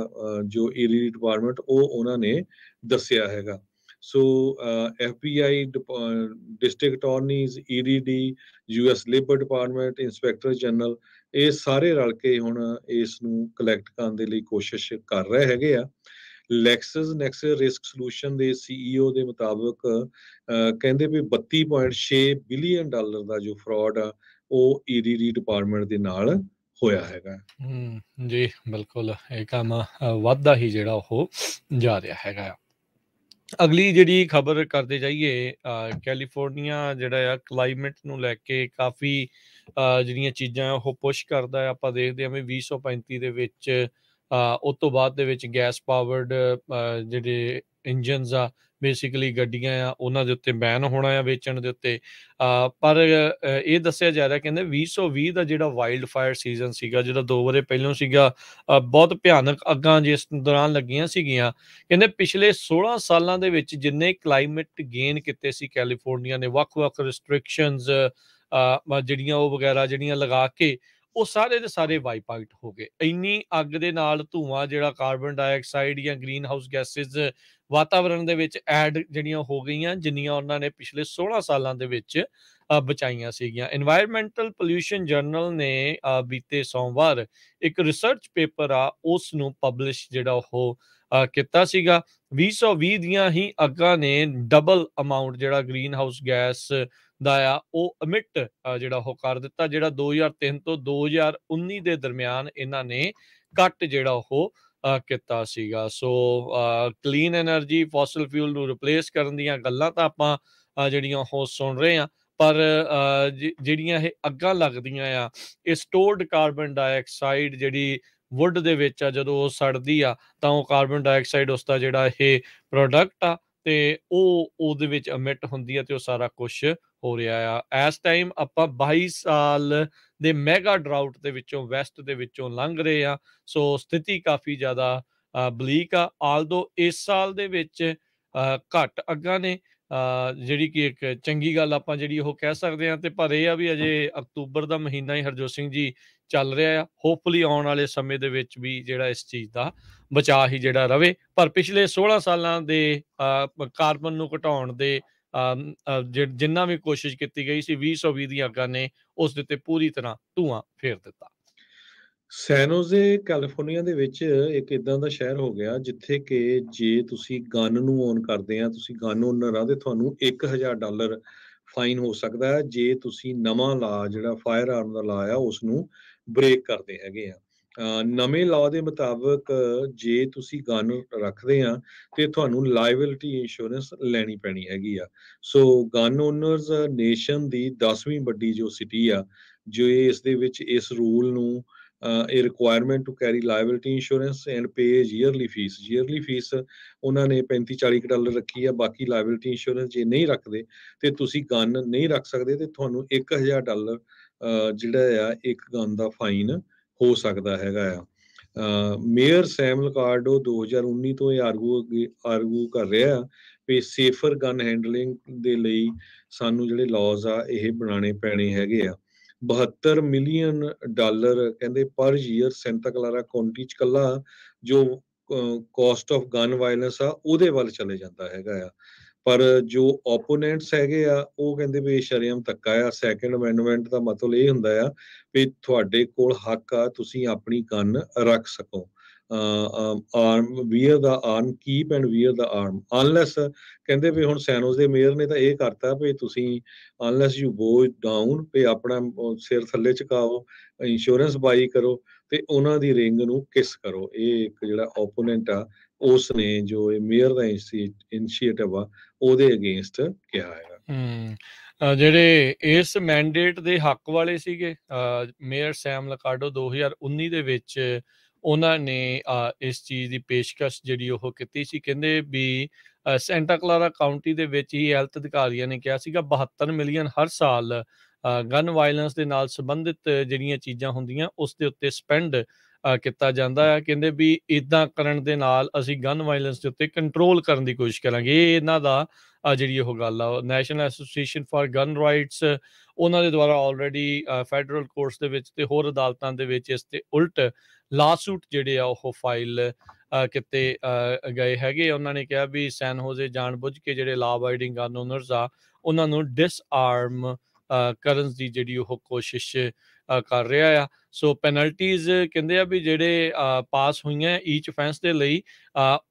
ਜੋ EDD ਡਿਪਾਰਟਮੈਂਟ ਉਹ ਉਹਨਾਂ ਨੇ ਦੱਸਿਆ ਹੈਗਾ। ਸੋ FBI district attorneys EDD US labour department inspector general ਇਹ ਸਾਰੇ ਰਲ ਕੇ ਹੁਣ ਇਸ ਨੂੰ ਕਲੈਕਟ ਕਰਨ ਦੇ ਲਈ ਕੋਸ਼ਿਸ਼ ਕਰ ਰਹੇ ਹੈਗੇ ਆ। ਲੈਕਸਸ ਨੈਕਸਸ ਰਿਸਕ ਸੋਲੂਸ਼ਨ ਦੇ CEO ਦੇ ਮੁਤਾਬਕ ਕਹਿੰਦੇ ਵੀ $32.6 ਬਿਲੀਅਨ ਦਾ ਜੋ ਫਰਾਡ ਆ ਉਹ EDD ਡਿਪਾਰਟਮੈਂਟ ਦੇ ਨਾਲ ਹੋਇਆ ਹੈਗਾ। ਜੀ ਬਿਲਕੁਲ ਇਹ ਕੰਮ ਵੱਧਦਾ ਹੀ ਜਿਹੜਾ ਉਹ ਜਾ ਰਿਹਾ ਹੈਗਾ। ਅਗਲੀ ਜਿਹੜੀ ਖਬਰ ਕਰਦੇ ਜਾਈਏ ਕੈਲੀਫੋਰਨੀਆ ਜਿਹੜਾ ਆ ਕਲਾਈਮੇਟ ਨੂੰ ਲੈ ਕੇ ਕਾਫੀ ਜਿਹੜੀਆਂ ਚੀਜ਼ਾਂ ਉਹ ਪੁਸ਼ ਕਰਦਾ। ਆਪਾਂ ਦੇਖਦੇ ਹਾਂ ਵੀ 2035 ਦੇ ਵਿੱਚ ਉਸ ਤੋਂ ਬਾਅਦ ਦੇ ਵਿੱਚ ਗੈਸ ਪਾਵਰਡ ਜਿਹੜੇ ਇੰਜਨਸ ਆ ਬੇਸਿਕਲੀ ਗੱਡੀਆਂ ਆ ਉਹਨਾਂ ਦੇ ਉੱਤੇ ਬੈਨ ਹੋਣਾ ਆ ਵੇਚਣ ਦੇ ਉੱਤੇ। ਪਰ ਇਹ ਦੱਸਿਆ ਜਾ ਰਿਹਾ ਕਹਿੰਦੇ 2020 ਦਾ ਜਿਹੜਾ ਵਾਈਲਡ ਫਾਇਰ ਸੀਜ਼ਨ ਸੀਗਾ ਜਿਹੜਾ 2 ਵਰੇ ਪਹਿਲਾਂ ਸੀਗਾ ਬਹੁਤ ਭਿਆਨਕ ਅੱਗਾਂ ਜਿਸ ਦੌਰਾਨ ਲੱਗੀਆਂ ਸੀਗੀਆਂ। ਕਹਿੰਦੇ ਪਿਛਲੇ 16 ਸਾਲਾਂ ਦੇ ਵਿੱਚ ਜਿੰਨੇ ਕਲਾਈਮੇਟ ਗੇਨ ਕੀਤੇ ਸੀ ਕੈਲੀਫੋਰਨੀਆ ਨੇ ਵੱਖ-ਵੱਖ ਰਿਸਟ੍ਰਿਕਸ਼ਨਸ ਜਿਹੜੀਆਂ ਉਹ ਵਗੈਰਾ ਜਿਹੜੀਆਂ ਲਗਾ ਕੇ ਉਹ ਸਾਰੇ ਦੇ ਸਾਰੇ ਵਾਈਪ ਆਊਟ ਹੋ ਗਏ। ਇੰਨੀ ਅੱਗ ਦੇ ਨਾਲ ਧੂੰਆਂ ਜਿਹੜਾ ਕਾਰਬਨ ਡਾਈਆਕਸਾਈਡ ਜਾਂ ਗ੍ਰੀਨ ਹਾਊਸ ਗੈਸਿਸ ਵਾਤਾਵਰਣ ਦੇ ਵਿੱਚ ਐਡ ਜਿਹੜੀਆਂ ਹੋ ਗਈਆਂ ਜਿੰਨੀਆਂ ਉਹਨਾਂ ਨੇ ਪਿਛਲੇ 16 ਸਾਲਾਂ ਦੇ ਵਿੱਚ ਬਚਾਈਆਂ ਸੀਗੀਆਂ। ਇਨਵਾਇਰਮੈਂਟਲ ਪੋਲਿਊਸ਼ਨ ਜਰਨਲ ਨੇ ਬੀਤੇ ਸੋਮਵਾਰ ਇੱਕ ਰਿਸਰਚ ਪੇਪਰ ਆ ਉਸ ਨੂੰ ਪਬਲਿਸ਼ ਜਿਹੜਾ ਉਹ ਕੀਤਾ ਸੀਗਾ। 2020 ਦੀਆਂ ਹੀ ਅੱਗਾਂ ਨੇ ਡਬਲ ਅਮਾਊਂਟ ਜਿਹੜਾ ਗ੍ਰੀਨ ਹਾਊਸ ਗੈਸ ਦਾ ਆ ਉਹ ਅਮਿਟ ਜਿਹੜਾ ਉਹ ਕਰ ਦਿੱਤਾ ਜਿਹੜਾ 2003 ਤੋਂ 2019 ਦੇ ਦਰਮਿਆਨ ਇਹਨਾਂ ਨੇ ਘੱਟ ਜਿਹੜਾ ਉਹ ਕੀਤਾ ਸੀਗਾ। ਸੋ ਕਲੀਨ ਐਨਰਜੀ, ਫੋਸਲ ਫਿਊਲ ਨੂੰ ਰਿਪਲੇਸ ਕਰਨ ਦੀਆਂ ਗੱਲਾਂ ਤਾਂ ਆਪਾਂ ਜਿਹੜੀਆਂ ਉਹ ਸੁਣ ਰਹੇ ਹਾਂ, ਪਰ ਜਿਹੜੀਆਂ ਇਹ ਅੱਗਾਂ ਲੱਗਦੀਆਂ ਆ, ਇਹ ਸਟੋਰਡ ਕਾਰਬਨ ਡਾਈਆਕਸਾਈਡ ਜਿਹੜੀ ਵੁੱਡ ਦੇ ਵਿੱਚ ਆ, ਜਦੋਂ ਉਹ ਸੜਦੀ ਆ ਤਾਂ ਉਹ ਕਾਰਬਨ ਡਾਈਆਕਸਾਈਡ ਉਸਦਾ ਜਿਹੜਾ ਇਹ ਪ੍ਰੋਡਕਟ ਆ, ਤੇ ਉਹ ਉਹਦੇ ਵਿੱਚ ਅਮਿਟ ਹੁੰਦੀ ਆ, ਤੇ ਉਹ ਸਾਰਾ ਕੁਛ ਹੋ ਰਿਹਾ ਆ। ਇਸ ਟਾਈਮ ਆਪਾਂ 22 ਸਾਲ ਦੇ ਮੈਗਾ ਡਰਾਊਟ ਦੇ ਵਿੱਚੋਂ, ਵੈਸਟ ਦੇ ਵਿੱਚੋਂ ਲੰਘ ਰਹੇ ਆ। ਸੋ ਸਥਿਤੀ ਕਾਫੀ ਜ਼ਿਆਦਾ ਬਲੀਕ ਆ। ਆਲਦੋ ਇਸ ਸਾਲ ਦੇ ਵਿੱਚ ਘੱਟ ਅੱਗਾਂ ਨੇ, ਜਿਹੜੀ ਕਿ ਇੱਕ ਚੰਗੀ ਗੱਲ ਆਪਾਂ ਜਿਹੜੀ ਉਹ ਕਹਿ ਸਕਦੇ ਹਾਂ। ਤੇ ਪਰ ਇਹ ਆ ਵੀ ਅਜੇ ਅਕਤੂਬਰ ਦਾ ਮਹੀਨਾ ਹੀ ਹਰਜੋਤ ਸਿੰਘ ਜੀ ਚੱਲ ਰਿਹਾ ਆ। ਹੋਪਫੁਲੀ ਆਉਣ ਵਾਲੇ ਸਮੇਂ ਦੇ ਵਿੱਚ ਵੀ ਜਿਹੜਾ ਇਸ ਚੀਜ਼ ਦਾ ਬਚਾਅ ਹੀ ਜਿਹੜਾ ਰਵੇ। ਪਰ ਪਿਛਲੇ 16 ਸਾਲਾਂ ਦੇ ਕਾਰਬਨ ਨੂੰ ਘਟਾਉਣ ਦੇ ਜਿੰਨਾ ਵੀ ਕੋਸ਼ਿਸ਼ ਕੀਤੀ ਗਈ ਸੀ, 2020 ਦੀਆਂ ਅੱਗਾਂ ਨੇ ਉਸ ਦੇ ਉੱਤੇ ਪੂਰੀ ਤਰ੍ਹਾਂ ਧੂੰਆਂ ਫੇਰ ਦਿੱਤਾ। ਸੈਨੋਜ਼ੇ ਕੈਲੀਫੋਰਨੀਆ ਦੇ ਵਿੱਚ ਇੱਕ ਇਦਾਂ ਦਾ ਸ਼ਹਿਰ ਹੋ ਗਿਆ ਜਿੱਥੇ ਕਿ ਜੇ ਤੁਸੀਂ ਗਨ ਨੂੰ ਓਨ ਕਰਦੇ ਆ, ਤੁਸੀਂ ਗਨ ਓਨਰ ਆ, ਤੇ ਤੁਹਾਨੂੰ $1000 ਫਾਈਨ ਹੋ ਸਕਦਾ ਹੈ ਜੇ ਤੁਸੀਂ ਨਵਾਂ ਲਾ ਜਿਹੜਾ ਫਾਇਰ ਆਰਮ ਦਾ ਲਾ ਆ ਉਸ ਨੂੰ ਬ੍ਰੇਕ ਕਰਦੇ ਹੈਗੇ ਆ। ਨਵੇਂ ਲਾਅ ਦੇ ਮੁਤਾਬਕ ਜੇ ਤੁਸੀਂ ਗਨ ਰੱਖਦੇ ਆ ਤੇ ਤੁਹਾਨੂੰ ਲਾਇਬਿਲਿਟੀ ਇੰਸ਼ੋਰੈਂਸ ਲੈਣੀ ਪੈਣੀ ਹੈਗੀ ਆ। ਸੋ ਗਨ ਓਨਰਸ ਨੇਸ਼ਨ ਦੀ 10ਵੀਂ ਵੱਡੀ ਜੋ ਸਿਟੀ ਆ, ਜੋ ਇਸ ਦੇ ਵਿੱਚ ਇਸ ਰੂਲ ਨੂੰ a requirement to carry liability insurance and pay a yearly fees. yearly fees ਉਹਨਾਂ ਨੇ $35-40 ਰੱਖੀ ਆ। ਬਾਕੀ ਲਾਇਬਿਲਿਟੀ ਇੰਸ਼ੋਰੈਂਸ ਜੇ ਨਹੀਂ ਰੱਖਦੇ ਤੇ ਤੁਸੀਂ ਗਨ ਨਹੀਂ ਰੱਖ ਸਕਦੇ ਤੇ ਤੁਹਾਨੂੰ $1000 ਜਿਹੜਾ ਆ ਇੱਕ ਗਨ ਦਾ ਫਾਈਨ ਹੋ ਸਕਦਾ ਹੈਗਾ ਆ। ਮੇਅਰ ਸੈਮ ਲਕਾਰਡੋ 2019 ਤੋਂ ਇਹ ਆਰਗੂ ਕਰ ਰਿਹਾ ਵੀ ਸੇਫਰ ਗਨ ਹੈਂਡਲਿੰਗ ਦੇ ਲਈ ਸਾਨੂੰ ਜਿਹੜੇ ਲਾਜ਼ ਆ ਇਹ ਬਣਾਉਣੇ ਪੈਣੇ ਹੈਗੇ ਆ। $72 ਮਿਲੀਅਨ ਕਹਿੰਦੇ ਪਰ ਈਅਰ ਸੈਂਟਾ ਕਲਾਰਾ ਕਾਉਂਟੀ ਚ ਕੱਲਾ ਜੋ ਕਾਸਟ ਆਫ ਗਨ ਵਾਇਲੈਂਸ ਆ ਉਹਦੇ ਵੱਲ ਚਲੇ ਜਾਂਦਾ ਹੈਗਾ ਆ। ਪਰ ਜੋ ਓਪੋਨੈਂਟਸ ਹੈਗੇ ਆ ਉਹ ਕਹਿੰਦੇ ਵੀ ਇਹ ਸ਼ਰੇਆਮ ਧੱਕਾ ਆ। ਸੈਕੰਡ ਅਮੈਂਡਮੈਂਟ ਦਾ ਮਤਲਬ ਇਹ ਹੁੰਦਾ ਆ ਵੀ ਤੁਹਾਡੇ ਕੋਲ ਹੱਕ ਆ ਤੁਸੀਂ ਆਪਣੀ ਗਨ ਰੱਖ ਸਕੋ। Arm wear the arm, keep and wear the arm unless, ਕਹਿੰਦੇ ਵੀ ਹੁਣ ਸੈਨੋਜ਼ ਦੇ ਮੇਅਰ ਨੇ ਤਾਂ ਇਹ ਕਰਤਾ ਵੀ ਤੁਸੀਂ ਅਨਲੈਸ ਯੂ ਗੋ ਡਾਊਨ ਵੀ ਆਪਣਾ ਸਿਰ ਥੱਲੇ ਝੁਕਾਓ, ਇੰਸ਼ੋਰੈਂਸ ਬਾਈ ਕਰੋ ਤੇ ਉਹਨਾਂ ਦੀ ਰਿੰਗ ਨੂੰ ਕਿਸ ਕਰੋ। ਇਹ ਇੱਕ ਜਿਹੜਾ ਓਪੋਨੈਂਟ ਆ ਉਸ ਨੇ ਜੋ ਇਹ ਮੇਅਰ ਦਾ ਇਨੀਸ਼ੀਏਟਿਵ ਆ ਉਹਦੇ ਅਗੇਂਸਟ ਕਿਹਾ ਹੈਗਾ। ਜਿਹੜੇ ਇਸ ਮੈਂਡੇਟ ਦੇ ਹੱਕ ਵਾਲੇ ਸੀਗੇ, ਮੇਅਰ ਸੈਮ ਲਕਾਰਡੋ 2019 ਦੇ ਵਿੱਚ ਉਹਨਾਂ ਨੇ ਇਸ ਚੀਜ਼ ਦੀ ਪੇਸ਼ਕਸ਼ ਜਿਹੜੀ ਉਹ ਕੀਤੀ ਸੀ। ਕਹਿੰਦੇ ਵੀ ਸੈਂਟਾ ਕਲਾਰਾ ਕਾਉਂਟੀ ਦੇ ਵਿੱਚ ਹੀ ਹੈਲਥ ਅਧਿਕਾਰੀਆਂ ਨੇ ਕਿਹਾ ਸੀਗਾ 72 ਮਿਲੀਅਨ ਹਰ ਸਾਲ ਗਨ ਵਾਇਲੈਂਸ ਦੇ ਨਾਲ ਸੰਬੰਧਿਤ ਜਿਹੜੀਆਂ ਚੀਜ਼ਾਂ ਹੁੰਦੀਆਂ ਉਸ ਦੇ ਉੱਤੇ ਸਪੈਂਡ ਕੀਤਾ ਜਾਂਦਾ ਹੈ। ਕਹਿੰਦੇ ਵੀ ਇੱਦਾਂ ਕਰਨ ਦੇ ਨਾਲ ਅਸੀਂ ਗਨ ਵਾਇਲੈਂਸ ਦੇ ਉੱਤੇ ਕੰਟਰੋਲ ਕਰਨ ਦੀ ਕੋਸ਼ਿਸ਼ ਕਰਾਂਗੇ। ਇਹ ਇਹਨਾਂ ਦਾ ਜਿਹੜੀ ਉਹ ਗੱਲ ਆ। National association for gun rights ਉਹਨਾਂ ਦੇ ਦੁਆਰਾ ਆਲਰੇਡੀ ਫੈਡਰਲ ਕੋਰਟਸ ਦੇ ਵਿੱਚ ਤੇ ਹੋਰ ਅਦਾਲਤਾਂ ਦੇ ਵਿੱਚ ਇਸ ਤੇ ਉਲਟ ਲਾਸੂਟ ਜਿਹੜੇ ਆ ਉਹ ਫਾਈਲ ਕੀਤੇ ਗਏ ਹੈਗੇ। ਉਹਨਾਂ ਨੇ ਕਿਹਾ ਵੀ ਸੈਨ ਹੋਜ਼ੇ ਜਾਣਬੁੱਝ ਕੇ ਜਿਹੜੇ ਲਾ ਅਬਾਈਡਿੰਗ ਗਨ ਓਨਰਸ ਆ ਉਹਨਾਂ ਨੂੰ ਡਿਸਆਰਮ ਕਰਨ ਦੀ ਜਿਹੜੀ ਉਹ ਕੋਸ਼ਿਸ਼ ਕਰ ਰਿਹਾ ਆ। ਸੋ ਪੈਨਲਟੀਜ਼ ਕਹਿੰਦੇ ਆ ਵੀ ਜਿਹੜੇ ਪਾਸ ਹੋਈਆਂ ਈਚ ਅਫੈਂਸ ਦੇ ਲਈ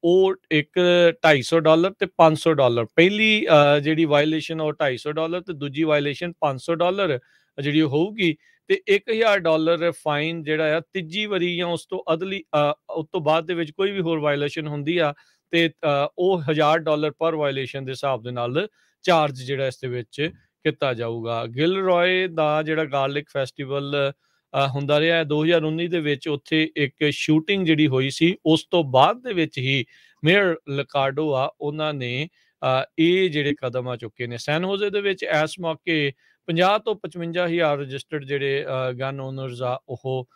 ਉਹ ਇੱਕ $250 ਤੇ $500। ਪਹਿਲੀ ਜਿਹੜੀ ਵਾਇਲੇਸ਼ਨ ਉਹ $250 ਤੇ ਦੂਜੀ ਵਾਇਲੇਸ਼ਨ $500 ਜਿਹੜੀ ਉਹ ਹੋਊਗੀ। ਤੇ $1000 ਫਾਈਨ ਜਿਹੜਾ ਆ ਤੀਜੀ ਵਾਰੀ ਜਾਂ ਉਸ ਤੋਂ ਉਸ ਤੋਂ ਬਾਅਦ ਦੇ ਵਿੱਚ ਕੋਈ ਵੀ ਹੋਰ ਵਾਇਲੇਸ਼ਨ ਹੁੰਦੀ ਆ ਤੇ ਉਹ $1000 ਪਰ ਵਾਇਲੇਸ਼ਨ ਦੇ ਹਿਸਾਬ ਦੇ ਨਾਲ ਚਾਰਜ ਜਿਹੜਾ ਇਸ ਦੇ ਵਿੱਚ ਕੀਤਾ ਜਾਊਗਾ। ਗਿਲ ਰॉय ਦਾ ਜਿਹੜਾ ਗਾਰਲਿਕ ਫੈਸਟੀਵਲ ਹੁੰਦਾ ਰਿਹਾ 2019 ਦੇ ਵਿੱਚ, ਉੱਥੇ ਇੱਕ ਸ਼ੂਟਿੰਗ ਜਿਹੜੀ ਹੋਈ ਸੀ ਉਸ ਤੋਂ ਬਾਅਦ ਦੇ ਵਿੱਚ ਹੀ ਮੇਅਰ ਲਕਾਰਡੋ ਆ ਉਹਨਾਂ ਨੇ ਇਹ ਜਿਹੜੇ ਕਦਮ ਆ ਚੁੱਕੇ ਨੇ। ਸੈਨ ਹੋਜ਼ੇ ਦੇ ਵਿੱਚ ਇਸ ਮੌਕੇ 50 ਤੋਂ 55,000 ਰਜਿਸਟਰਡ ਜਿਹੜੇ ਗਨ ਓਨਰਸ ਆ ਉਹ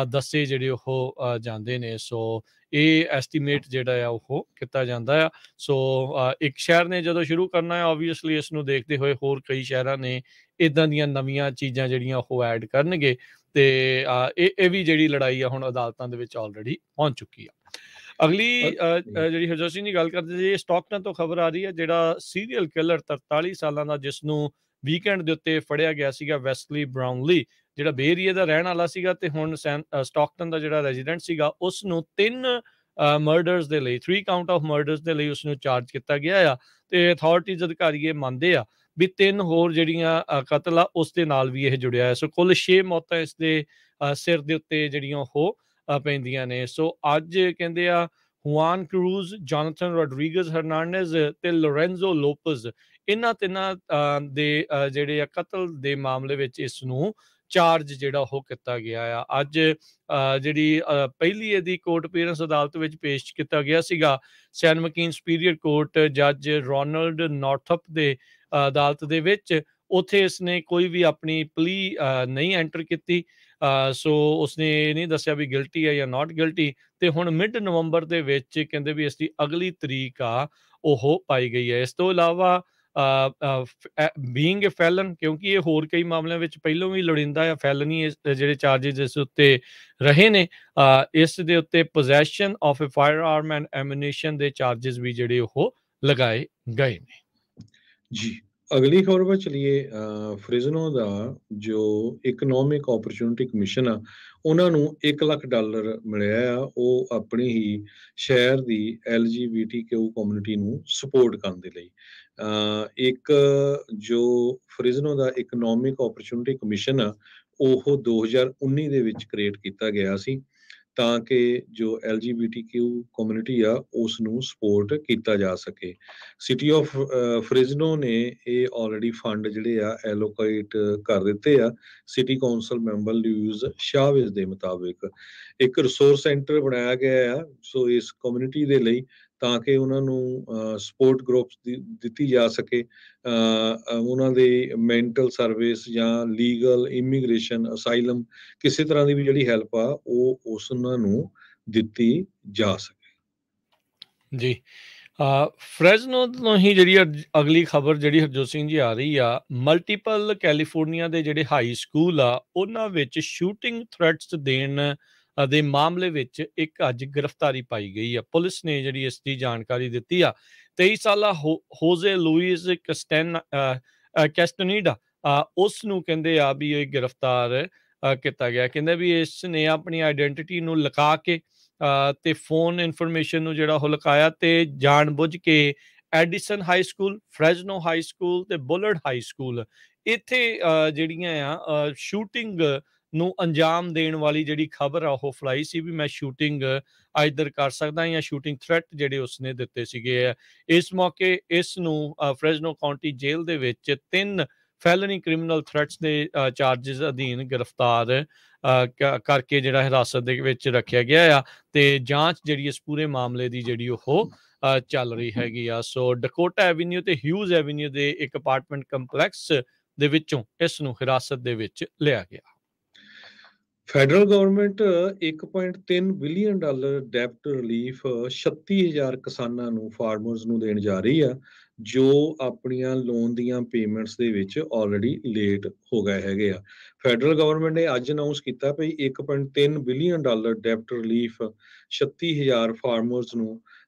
ਦੱਸੇ ਜਿਹੜੇ ਉਹ ਜਾਂਦੇ ਨੇ। ਸੋ ਇਹ ਐਸਟੀਮੇਟ ਜਿਹੜਾ ਆ ਉਹ ਕੀਤਾ ਜਾਂਦਾ ਆ। ਸੋ ਇੱਕ ਸ਼ਹਿਰ ਨੇ ਜਦੋਂ ਸ਼ੁਰੂ ਕਰਨਾ ਹੈ ਓਬਵੀਅਸਲੀ ਇਸ ਨੂੰ ਦੇਖਦੇ ਹੋਏ ਹੋਰ ਕਈ ਸ਼ਹਿਰਾਂ ਨੇ ਇੱਦਾਂ ਦੀਆਂ ਨਵੀਆਂ ਚੀਜ਼ਾਂ ਜਿਹੜੀਆਂ ਉਹ ਐਡ ਕਰਨਗੇ। ਤੇ ਇਹ ਵੀ ਜਿਹੜੀ ਲੜਾਈ ਆ ਹੁਣ ਅਦਾਲਤਾਂ ਦੇ ਵਿੱਚ ਆਲਰੇਡੀ ਪਹੁੰਚ ਚੁੱਕੀ ਆ। ਅਗਲੀ ਜਿਹੜੀ ਹਰਜੋਤ ਸਿੰਘ ਦੀ ਗੱਲ ਕਰਦੇ ਜੀ, ਸਟਾਕਟਨ ਤੋਂ ਖਬਰ ਆ ਰਹੀ ਹੈ ਜਿਹੜਾ ਸੀਰੀਅਲ ਕਿਲਰ 43 ਸਾਲਾਂ ਦਾ ਜਿਸ ਨੂੰ ਵੀਕਐਂਡ ਦੇ ਉੱਤੇ ਫੜਿਆ ਗਿਆ ਸੀਗਾ, ਵੈਸਲੀ ਬਰਾਊਨਲੀ, ਜਿਹੜਾ ਬੇ ਏਰੀਆ ਦਾ ਰਹਿਣ ਵਾਲਾ ਸੀਗਾ ਤੇ ਹੁਣ ਸਟਾਕਟਨ ਦਾ ਜਿਹੜਾ ਰੈਜ਼ੀਡੈਂਟ ਸੀਗਾ ਉਸ ਨੂੰ 3 ਮਰਡਰਸ ਦੇ ਲਈ, 3 ਕਾਊਂਟ ਆਫ ਮਰਡਰਸ ਦੇ ਲਈ ਉਸ ਨੂੰ ਚਾਰਜ ਕੀਤਾ ਗਿਆ ਆ। ਤੇ ਅਥਾਰਟੀਜ਼ ਅਧਿਕਾਰੀ ਇਹ ਮੰਨਦੇ ਆ ਵੀ 3 ਹੋਰ ਜਿਹੜੀਆਂ ਕਤਲ ਆ ਉਸ ਦੇ ਨਾਲ ਵੀ ਇਹ ਜੁੜਿਆ ਹੈ। ਸੋ ਕੁੱਲ 6 ਮੌਤਾਂ ਇਸ ਦੇ ਸਿਰ ਦੇ ਉੱਤੇ ਜਿਹੜੀਆਂ ਉਹ ਪੈਂਦੀਆਂ ਨੇ। ਸੋ ਅੱਜ ਕਹਿੰਦੇ ਆ ਹੁਆਨ ਕਰੂਜ਼, ਜੋਨਾਥਨ ਰੋਡਰੀਗਜ਼ ਹਰਨਾਂਡez ਤੇ ਲੋਰੈਂਜ਼ੋ ਲੋਪਜ਼, ਇਹਨਾਂ ਤਿੰਨਾਂ ਦੇ ਜਿਹੜੇ ਆ ਕਤਲ ਦੇ ਮਾਮਲੇ ਵਿੱਚ ਇਸ ਨੂੰ ਚਾਰਜ ਜਿਹੜਾ ਉਹ ਕੀਤਾ ਗਿਆ ਆ। ਅੱਜ ਜਿਹੜੀ ਪਹਿਲੀ ਇਹਦੀ ਕੋਰਟ ਅਪੀਅਰੈਂਸ ਅਦਾਲਤ ਵਿੱਚ ਪੇਸ਼ ਕੀਤਾ ਗਿਆ ਸੀਗਾ ਸੈਨ ਮਕੀਨ ਸੁਪੀਰੀਅਰ ਕੋਰਟ ਜੱਜ ਰੋਨਲਡ ਨਾਰਥਪ ਦੇ ਅਦਾਲਤ ਦੇ ਵਿੱਚ। ਉੱਥੇ ਇਸਨੇ ਕੋਈ ਵੀ ਆਪਣੀ ਪਲੀ ਨਹੀਂ ਐਂਟਰ ਕੀਤੀ। ਸੋ ਉਸਨੇ ਇਹ ਨਹੀਂ ਦੱਸਿਆ ਵੀ ਗਿਲਟੀ ਹੈ ਜਾਂ ਨਾਟ ਗਿਲਟੀ। ਤੇ ਹੁਣ ਮਿਡ ਨਵੰਬਰ ਦੇ ਵਿੱਚ ਕਹਿੰਦੇ ਵੀ ਇਸਦੀ ਅਗਲੀ ਤਰੀਕ ਆ ਉਹ ਪਾਈ ਗਈ ਹੈ। ਇਸ ਤੋਂ ਇਲਾਵਾ ਬੀਇੰਗ ਅ ਫੈਲਨ, ਕਿਉਂਕਿ ਇਹ ਹੋਰ ਕਈ ਮਾਮਲਿਆਂ ਵਿੱਚ ਪਹਿਲਾਂ ਵੀ ਲੋੜੀਂਦਾ ਆ, ਫੈਲਨੀ ਜਿਹੜੇ ਚਾਰਜਿਸ ਇਸ ਉੱਤੇ ਰਹੇ ਨੇ, ਇਸ ਦੇ ਉੱਤੇ possession of a firearm and ammunition ਦੇ ਚਾਰਜਿਸ ਵੀ ਜਿਹੜੇ ਉਹ ਲਗਾਏ ਗਏ ਨੇ। ਜੀ, ਅਗਲੀ ਖਬਰ ਪਰ ਚਲੀਏ। ਫ੍ਰਿਜ਼ਨੋ ਦਾ ਜੋ ਇਕਨੋਮਿਕ ਓਪਰਚੁਨਿਟੀ ਕਮਿਸ਼ਨ ਆ, ਉਹਨਾਂ ਨੂੰ $1 ਲੱਖ ਮਿਲਿਆ ਆ, ਉਹ ਆਪਣੀ ਹੀ ਸ਼ਹਿਰ ਦੀ LGBTQ ਕਮਿਊਨਿਟੀ ਨੂੰ ਸਪੋਰਟ ਕਰਨ ਦੇ ਲਈ। ਇੱਕ ਜੋ ਫ੍ਰਿਜ਼ਨੋ ਦਾ ਇਕਨੋਮਿਕ ਓਪਰਚੁਨਿਟੀ ਕਮਿਸ਼ਨ ਆ, ਉਹ 2019 ਦੇ ਵਿੱਚ ਕ੍ਰੀਏਟ ਕੀਤਾ ਗਿਆ ਸੀ ਤਾਂ ਕਿ ਜੋ LGBTQ ਕਮਿਊਨਿਟੀ ਆ ਉਸ ਨੂੰ ਸਪੋਰਟ ਕੀਤਾ ਜਾ ਸਕੇ। ਸਿਟੀ ਆਫ ਫ੍ਰਿਜ਼ਨੋ ਨੇ ਇਹ ਆਲਰੇਡੀ ਫੰਡ ਜਿਹੜੇ ਆ ਐਲੋਕੇਟ ਕਰ ਦਿੱਤੇ ਆ ਸਿਟੀ ਕੌਂਸਲ ਮੈਂਬਰ ਲੂਇਸ ਸ਼ਾਵੇਜ਼ ਦੇ ਮੁਤਾਬਿਕ। ਇੱਕ ਰਿਸੋਰਸ ਸੈਂਟਰ ਬਣਾਇਆ ਗਿਆ ਆ ਸੋ ਇਸ ਕਮਿਊਨਿਟੀ ਦੇ ਲਈ, ਤਾਂ ਕਿ ਉਹਨਾਂ ਨੂੰ ਸਪੋਰਟ ਗਰੁੱਪਸ ਦਿੱਤੀ ਜਾ ਸਕੇ। ਉਹਨਾਂ ਦੇ ਮੈਂਟਲ ਸਰਵਿਸ ਜਾਂ ਲੀਗਲ, ਇਮੀਗ੍ਰੇਸ਼ਨ, ਅਸਾਈਲਮ, ਕਿਸੇ ਤਰ੍ਹਾਂ ਦੀ ਵੀ ਜਿਹੜੀ ਹੈਲਪ ਆ ਉਹ ਉਸ ਉਹਨਾਂ ਨੂੰ ਦਿੱਤੀ ਜਾ ਸਕੇ। ਜੀ, ਫ੍ਰੈਜ਼ਨੋ ਤੋਂ ਹੀ ਜਿਹੜੀ ਅਗਲੀ ਖਬਰ ਜਿਹੜੀ ਹਰਜੋਤ ਸਿੰਘ ਜੀ ਆ ਰਹੀ ਆ, ਮਲਟੀਪਲ ਕੈਲੀਫੋਰਨੀਆ ਦੇ ਜਿਹੜੇ ਹਾਈ ਸਕੂਲ ਆ ਉਹਨਾਂ ਵਿੱਚ ਸ਼ੂਟਿੰਗ ਥ੍ਰੈਟਸ ਦੇਣ ਦੇ ਮਾਮਲੇ ਵਿੱਚ ਇੱਕ ਅੱਜ ਗ੍ਰਿਫਤਾਰੀ ਪਾਈ ਗਈ ਆ। ਪੁਲਿਸ ਨੇ ਜਿਹੜੀ ਇਸ ਦੀ ਜਾਣਕਾਰੀ ਦਿੱਤੀ ਆ। 23 ਸਾਲਾ ਹੋਜ਼ੇ ਲੂਇਸ ਕੈਸਟਨੀਡਾ, ਉਸ ਨੂੰ ਕਹਿੰਦੇ ਆ ਵੀ ਇਹ ਗ੍ਰਿਫਤਾਰ ਕੀਤਾ ਗਿਆ। ਕਹਿੰਦੇ ਵੀ ਇਸ ਨੇ ਆਪਣੀ ਆਈਡੈਂਟਿਟੀ ਨੂੰ ਲੁਕਾ ਕੇ ਤੇ ਫੋਨ ਇਨਫੋਰਮੇਸ਼ਨ ਨੂੰ ਜਿਹੜਾ ਉਹ ਲੁਕਾਇਆ ਤੇ ਜਾਣ ਬੁੱਝ ਕੇ Edison high school, Fresno high school ਤੇ ਬੁਲਰਡ ਹਾਈ ਸਕੂਲ, ਇੱਥੇ ਜਿਹੜੀਆਂ ਆ ਸ਼ੂਟਿੰਗ ਨੂੰ ਅੰਜਾਮ ਦੇਣ ਵਾਲੀ ਜਿਹੜੀ ਖਬਰ ਆ ਉਹ ਫਲਾਈ ਸੀ ਵੀ ਮੈਂ ਸ਼ੂਟਿੰਗ ਆਈਦਰ ਕਰ ਸਕਦਾ ਜਾਂ ਸ਼ੂਟਿੰਗ ਥ੍ਰੈਟ ਜਿਹੜੇ ਉਸਨੇ ਦਿੱਤੇ ਸੀਗੇ। ਇਸ ਮੌਕੇ ਇਸ ਨੂੰ ਫ੍ਰੈਜ਼ਨੋ ਕਾਉਂਟੀ ਜੇਲ੍ਹ ਦੇ ਵਿੱਚ 3 ਫੈਲਨੀ ਕ੍ਰਿਮੀਨਲ ਥ੍ਰੈਟਸ ਦੇ ਚਾਰਜਿਸ ਅਧੀਨ ਗ੍ਰਿਫਤਾਰ ਕਰਕੇ ਜਿਹੜਾ ਹਿਰਾਸਤ ਦੇ ਵਿੱਚ ਰੱਖਿਆ ਗਿਆ ਆ ਤੇ ਜਾਂਚ ਜਿਹੜੀ ਇਸ ਪੂਰੇ ਮਾਮਲੇ ਦੀ ਜਿਹੜੀ ਉਹ ਚੱਲ ਰਹੀ ਹੈਗੀ ਆ। ਸੋ ਡਕੋਟਾ ਐਵੀਨਿਊ ਤੇ ਹਿਊਜ਼ ਐਵੀਨਿਊ ਦੇ ਇੱਕ ਅਪਾਰਟਮੈਂਟ ਕੰਪਲੈਕਸ ਦੇ ਵਿੱਚੋਂ ਇਸ ਨੂੰ ਹਿਰਾਸਤ ਦੇ ਵਿੱਚ ਲਿਆ ਗਿਆ। ਫੈਡਰਲ ਗਵਰਨਮੈਂਟ $1.3 ਬਿਲੀਅਨ ਡੈਪਟ ਰਿਲੀਫ 36,000 ਕਿਸਾਨਾਂ ਨੂੰ, ਫਾਰਮਰਸ ਨੂੰ ਦੇਣ ਜਾ ਰਹੀ ਆ ਜੋ ਆਪਣੀਆਂ ਲੋਨ ਦੀਆਂ ਪੇਮੈਂਟਸ ਦੇ ਵਿੱਚ ਆਲਰੇਡੀ ਲੇਟ ਹੋ ਗਏ ਹੈਗੇ ਆ। ਫੈਡਰਲ ਗਵਰਨਮੈਂਟ ਨੇ ਅੱਜ ਅਨਾਉਂਸ ਕੀਤਾ ਵੀ $1.3 ਬਿਲੀਅਨ ਡੈਪਟ ਰਿਲੀਫ 36,000 ਫਾਰਮਰਸ ਨੂੰ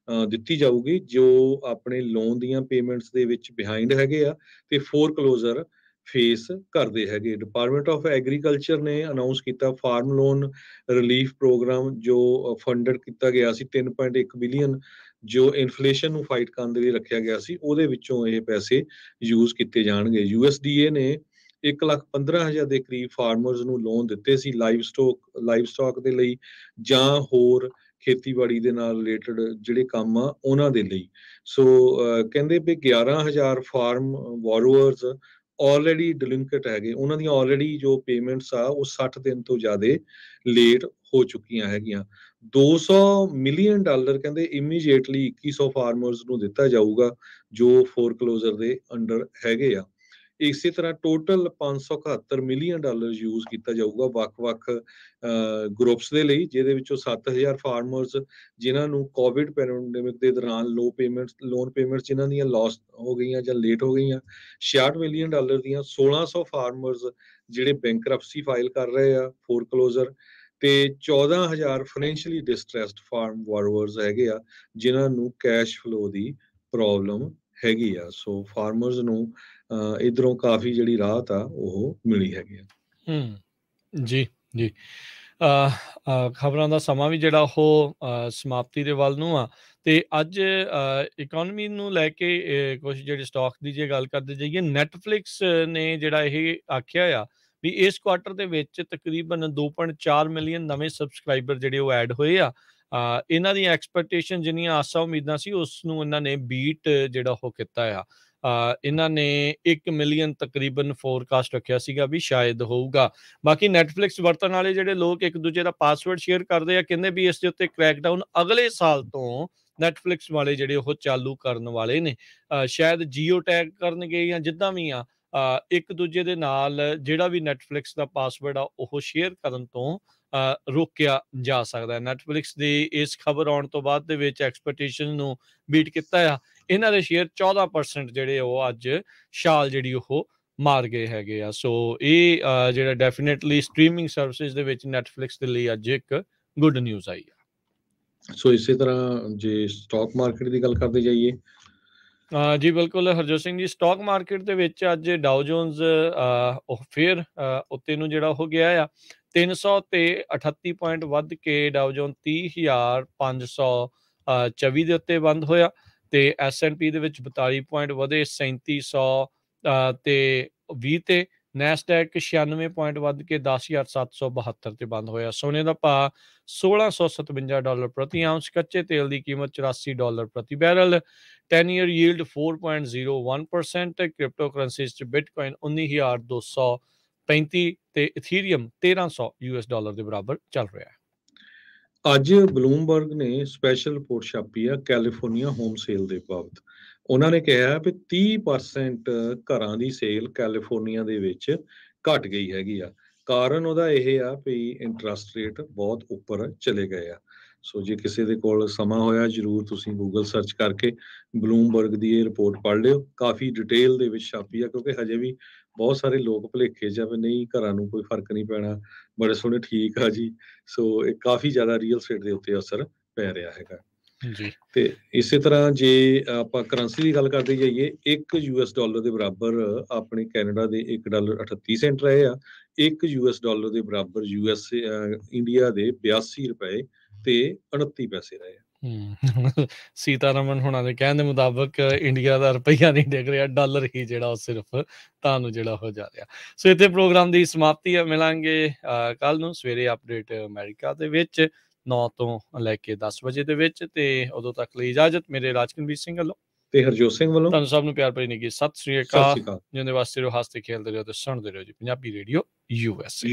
ਦਿੱਤੀ ਜਾਊਗੀ ਜੋ ਆਪਣੇ ਲੋਨ ਦੀਆਂ ਪੇਮੈਂਟਸ ਦੇ ਵਿੱਚ ਬਿਹਾਈਂਡ ਹੈਗੇ ਆ ਤੇ ਫੋਰਕਲੋਜ਼ਰ ਫੇਸ ਕਰਦੇ ਹੈਗੇ। ਡਿਪਾਰਟਮੈਂਟ ਆਫ ਐਗਰੀਕਲਚਰ ਨੇ ਅਨਾਉਂਸ ਕੀਤਾ ਫਾਰਮ ਲੋਨ ਰਿਲੀਫ ਪ੍ਰੋਗਰਾਮ ਜੋ ਫੰਡਡ ਕੀਤਾ ਗਿਆ ਸੀ 3.1 ਬਿਲੀਅਨ, ਜੋ ਇਨਫਲੇਸ਼ਨ ਨੂੰ ਫਾਈਟ ਕਰਨ ਦੇ ਲਈ ਰੱਖਿਆ ਗਿਆ ਸੀ, ਉਹਦੇ ਵਿੱਚੋਂ ਇਹ ਪੈਸੇ ਯੂਜ਼ ਕੀਤੇ ਜਾਣਗੇ। USDA ਨੇ 1,15,000 ਦੇ ਕਰੀਬ ਫਾਰਮਰਸ ਨੂੰ ਲੋਨ ਦਿੱਤੇ ਸੀ ਲਾਈਵ ਸਟਾਕ ਦੇ ਲਈ ਜਾਂ ਹੋਰ ਖੇਤੀਬਾੜੀ ਦੇ ਨਾਲ ਰਿਲੇਟਡ ਜਿਹੜੇ ਕੰਮ ਆ ਉਹਨਾਂ ਦੇ ਲਈ। ਸੋ ਕਹਿੰਦੇ ਵੀ 11,000 ਫਾਰਮ ਬੋਰੋਅਰਸ ਆਲਰੇਡੀ ਡਿਲਿੰਕਟ ਹੈਗੇ, ਉਹਨਾਂ ਦੀਆਂ ਆਲਰੇਡੀ ਜੋ ਪੇਮੈਂਟਸ ਆ ਉਹ 60 ਦਿਨ ਤੋਂ ਜ਼ਿਆਦਾ ਲੇਟ ਹੋ ਚੁੱਕੀਆਂ ਹੈਗੀਆਂ। $200 ਮਿਲੀਅਨ ਕਹਿੰਦੇ ਇਮੀਡੀਏਟਲੀ 2100 ਫਾਰਮਰਸ ਨੂੰ ਦਿੱਤਾ ਜਾਊਗਾ ਜੋ ਫੋਰਕਲੋਜ਼ਰ ਦੇ ਅੰਡਰ ਹੈਗੇ ਆ। ਇਸੇ ਤਰ੍ਹਾਂ ਟੋਟਲ $571 ਮਿਲੀਅਨ ਯੂਜ਼ ਕੀਤਾ ਜਾਊਗਾ ਵੱਖ-ਵੱਖ ਗਰੁੱਪਸ ਦੇ ਲਈ, ਜਿਹਦੇ ਵਿੱਚੋਂ 7,000 ਫਾਰਮਰਸ ਜਿਨ੍ਹਾਂ ਨੂੰ ਕੋਵਿਡ ਪੈਂਡੇਮਿਕ ਦੇ ਦੌਰਾਨ ਲੋਨ ਪੇਮੈਂਟਸ ਜਿਨ੍ਹਾਂ ਦੀਆਂ ਲਾਸ ਹੋ ਗਈਆਂ ਜਾਂ ਲੇਟ ਹੋ ਗਈਆਂ। $66 ਮਿਲੀਅਨ ਦੀਆਂ 1,600 ਫਾਰਮਰਸ ਜਿਹੜੇ ਬੈਂਕਰਪਸੀ ਫਾਈਲ ਕਰ ਰਹੇ ਆ ਫੋਰਕਲੋਜ਼ਰ, ਤੇ 14,000 ਫਾਈਨੈਂਸ਼ੀਅਲੀ ਡਿਸਟ੍ਰੈਸਡ ਫਾਰਮ ਬੋਰੋਅਰਸ ਹੈਗੇ ਆ ਜਿਨ੍ਹਾਂ ਨੂੰ ਕੈਸ਼ ਫਲੋ ਦੀ ਪ੍ਰੋਬਲਮ ਹੈਗੀ ਆ। ਸੋ ਫਾਰਮਰਸ ਨੂੰ ਇਧਰੋਂ ਕਾਫੀ ਜਿਹੜੀ ਰਾਹਤ ਆ ਉਹ ਮਿਲੀ ਹੈਗੀ ਆ। ਜੀ ਜੀ, ਖਬਰਾਂ ਦਾ ਸਮਾਂ ਵੀ ਜਿਹੜਾ ਉਹ ਸਮਾਪਤੀ ਦੇ ਵੱਲ ਨੂੰ ਆ ਤੇ ਅੱਜ ਇਕਨੋਮੀ ਨੂੰ ਲੈ ਕੇ ਕੁਝ ਜਿਹੜੇ ਸਟਾਕ ਦੀ ਜੇ ਗੱਲ ਕਰਦੇ ਜਾਈਏ, ਨੈਟਫਲਿਕਸ ਨੇ ਜਿਹੜਾ ਇਹ ਆਖਿਆ ਆ ਵੀ ਇਸ ਕੁਆਟਰ ਦੇ ਵਿੱਚ ਤਕਰੀਬਨ 2.4 ਮਿਲੀਅਨ ਨਵੇਂ ਸਬਸਕ੍ਰਾਈਬਰ ਜਿਹੜੇ ਉਹ ਐਡ ਹੋਏ ਆ। ਇਹਨਾਂ ਦੀਆਂ ਐਕਸਪੈਕਟੇਸ਼ਨ ਜਿੰਨੀਆਂ ਆਸਾਂ ਉਮੀਦਾਂ ਸੀ ਉਸ ਨੂੰ ਇਹਨਾਂ ਨੇ ਬੀਟ ਜਿਹੜਾ ਉਹ ਕੀਤਾ ਆ। ਇਹਨਾਂ ਨੇ 1 ਮਿਲੀਅਨ ਤਕਰੀਬਨ ਫੋਰਕਾਸਟ ਰੱਖਿਆ ਸੀਗਾ ਵੀ ਸ਼ਾਇਦ ਹੋਊਗਾ। ਬਾਕੀ ਨੈਟਫਲਿਕਸ ਵਰਤਣ ਵਾਲੇ ਜਿਹੜੇ ਲੋਕ ਇੱਕ ਦੂਜੇ ਦਾ ਪਾਸਵਰਡ ਸ਼ੇਅਰ ਕਰਦੇ ਆ, ਕਹਿੰਦੇ ਵੀ ਇਸ ਦੇ ਉੱਤੇ ਕ੍ਰੈਕਡਾਊਨ ਅਗਲੇ ਸਾਲ ਤੋਂ ਨੈਟਫਲਿਕਸ ਵਾਲੇ ਜਿਹੜੇ ਉਹ ਚਾਲੂ ਕਰਨ ਵਾਲੇ ਨੇ। ਸ਼ਾਇਦ ਜੀਓ ਟੈਗ ਕਰਨਗੇ ਜਾਂ ਜਿੱਦਾਂ ਵੀ ਆ, ਇੱਕ ਦੂਜੇ ਦੇ ਨਾਲ ਜਿਹੜਾ ਵੀ ਨੈਟਫਲਿਕਸ ਦਾ ਪਾਸਵਰਡ ਆ ਉਹ ਸ਼ੇਅਰ ਕਰਨ ਤੋਂ ਰੋਕਿਆ ਜਾ ਸਕਦਾ ਹੈ। ਨੈਟਫਲਿਕਸ ਦੀ ਇਸ ਖਬਰ ਆਉਣ ਤੋਂ ਬਾਅਦ ਦੇ ਵਿੱਚ ਐਕਸਪੈਕਟੇਸ਼ਨ ਨੂੰ ਬੀਟ ਕੀਤਾ ਆ। ਇਹਨਾਂ ਦੇ ਸ਼ੇਅਰ 14% ਜਿਹੜੇ ਉਹ ਅੱਜ ਛਾਲ ਜਿਹੜੀ ਉਹ ਮਾਰ ਗਏ ਹੈਗੇ ਆ। ਸੋ ਇਹ ਜਿਹੜਾ ਡੈਫੀਨੇਟਲੀ ਸਟਰੀਮਿੰਗ ਸਰਵਿਸਿਜ਼ ਦੇ ਵਿੱਚ ਨੈਟਫਲਿਕਸ ਦੇ ਲਈ ਅੱਜ ਇੱਕ ਗੁੱਡ ਨਿਊਜ਼ ਆਈ ਆ। ਸੋ ਇਸੇ ਤਰ੍ਹਾਂ ਜੇ ਸਟਾਕ ਮਾਰਕੀਟ ਦੀ ਗੱਲ ਕਰਦੇ ਜਾਈਏ, ਜੀ ਬਿਲਕੁਲ ਹਰਜੋਤ ਸਿੰਘ ਜੀ, ਸਟਾਕ ਮਾਰਕੀਟ ਦੇ ਵਿੱਚ ਅੱਜ ਡਾਓ ਜੋਨਸ ਉਹ ਫਿਰ ਉੱਤੇ ਨੂੰ ਜਿਹੜਾ ਹੋ ਗਿਆ ਆ 300 ਤੇ 38 ਪੁਆਇੰਟ ਵੱਧ ਕੇ ਡਾਓ ਜੋਨ 30,524 ਦੇ ਉੱਤੇ ਬੰਦ ਹੋਇਆ ਤੇ S&P ਦੇ ਵਿੱਚ 42 ਪੁਆਇੰਟ ਵਧੇ 3700 ਤੇ 20 ਤੇ। ਨੈਸਡੈਕ 96 ਪੁਆਇੰਟ ਵੱਧ ਕੇ 10,772 ਤੇ ਬੰਦ ਹੋਇਆ। ਸੋਨੇ ਦਾ ਭਾਅ $1,657 ਪ੍ਰਤੀ ਆਉਂਸ, ਕੱਚੇ ਤੇਲ ਦੀ ਕੀਮਤ $84 ਪ੍ਰਤੀ barrel, 10 year yield 4.01%, crypto currencies 'ਚ ਬਿਟਕੋਇਨ 19,235 ਤੇ ਇਥੀਰੀਅਮ $1,300 ਦੇ ਬਰਾਬਰ ਚੱਲ ਰਿਹਾ ਹੈ। ਅੱਜ ਬਲੂਮਬਰਗ ਨੇ ਸਪੈਸ਼ਲ ਰਿਪੋਰਟ ਛਾਪੀ ਆ ਕੈਲੀਫੋਰਨੀਆ ਹੋਮ ਸੇਲ ਦੇ ਬਾਬਤ। ਉਹਨਾਂ ਨੇ ਕਿਹਾ ਵੀ 30% ਘਰਾਂ ਦੀ ਸੇਲ ਕੈਲੀਫੋਰਨੀਆ ਦੇ ਵਿੱਚ ਘਟ ਗਈ ਹੈਗੀ ਆ। ਕਾਰਨ ਉਹਦਾ ਇਹ ਆ ਵੀ ਇੰਟਰਸਟ ਰੇਟ ਬਹੁਤ ਉੱਪਰ ਚਲੇ ਗਏ ਆ। ਸੋ ਜੇ ਕਿਸੇ ਦੇ ਕੋਲ ਸਮਾਂ ਹੋਇਆ ਜ਼ਰੂਰ ਤੁਸੀਂ ਗੂਗਲ ਸਰਚ ਕਰਕੇ ਬਲੂਮਬਰਗ ਦੀ ਇਹ ਰਿਪੋਰਟ ਪੜ੍ਹ ਲਿਓ। ਕਾਫੀ ਡਿਟੇਲ ਦੇ ਵਿੱਚ ਛਾਪੀ ਆ, ਕਿਉਂਕਿ ਹਜੇ ਵੀ ਬਹੁਤ ਸਾਰੇ ਲੋਕ ਭੁਲੇਖੇ ਜਾਂ ਨਹੀਂ ਘਰਾਂ ਨੂੰ ਕੋਈ ਫਰਕ ਨਹੀਂ ਪੈਣਾ, ਬੜੇ ਸੋਹਣੇ ਠੀਕ ਆ ਜੀ। ਸੋ ਇਹ ਕਾਫੀ ਜ਼ਿਆਦਾ ਰੀਅਲ ਸਟੇਟ ਦੇ ਉੱਤੇ ਅਸਰ ਪੈ ਰਿਹਾ ਹੈਗਾ ਜੀ। ਤੇ ਇਸੇ ਤਰ੍ਹਾਂ ਜੇ ਆਪਾਂ ਕਰੰਸੀ ਦੀ ਗੱਲ ਕਰਦੇ ਜਾਈਏ, $1 ਦੇ ਬਰਾਬਰ ਆਪਣੇ ਕੈਨੇਡਾ ਦੇ $1.38 ਰਹੇ ਆ। $1 ਦੇ ਬਰਾਬਰ ਇੰਡੀਆ ਦੇ $82 ਤੇ 29 ਪੈਸੇ ਰਹੇ ਆ। ਸੀਤਾਰਮਨ ਹੁਣਾਂ ਦੇ ਕਹਿਣ ਦੇ ਮੁਤਾਬਕ ਇੰਡੀਆ ਦਾ ਰੁਪਈਆ ਨਹੀਂ ਡਿੱਗ ਰਿਹਾ, ਡਾਲਰ ਹੀ ਜਿਹੜਾ ਉਹ ਸਿਰਫ ਤੁਹਾਨੂੰ ਜਿਹੜਾ ਹੋ ਜਾ ਰਿਹਾ। ਸੋ ਇੱਥੇ ਪ੍ਰੋਗਰਾਮ ਦੀ ਸਮਾਪਤੀ ਹੈ। ਮਿਲਾਂਗੇ ਕੱਲ ਨੂੰ ਸਵੇਰੇ ਅਪਡੇਟ ਅਮਰੀਕਾ ਦੇ ਵਿੱਚ 9 ਤੋਂ ਲੈ ਕੇ 10 ਵਜੇ ਦੇ ਵਿੱਚ, ਤੇ ਉਦੋਂ ਤੱਕ ਲਈ ਇਜਾਜ਼ਤ ਮੇਰੇ ਰਾਜਕਨਵੀਰ ਸਿੰਘ ਵੱਲੋਂ ਤੇ ਹਰਜੋਤ ਸਿੰਘ ਵੱਲੋਂ। ਤੁਹਾਨੂੰ ਸਭ ਨੂੰ ਪਿਆਰ ਭਰੀ ਨਿੱਘੀ ਸਤਿ ਸ੍ਰੀ ਅਕਾਲ। ਜਿਉਂਦੇ ਵਾਸਤੇ ਰਹੋ, ਹੱਸਦੇ ਖੇਡਦੇ ਰਹੋ ਤੇ ਸੁਣਦੇ ਰਹੋ ਜੀ ਪੰਜਾਬੀ ਰੇਡੀਓ USA।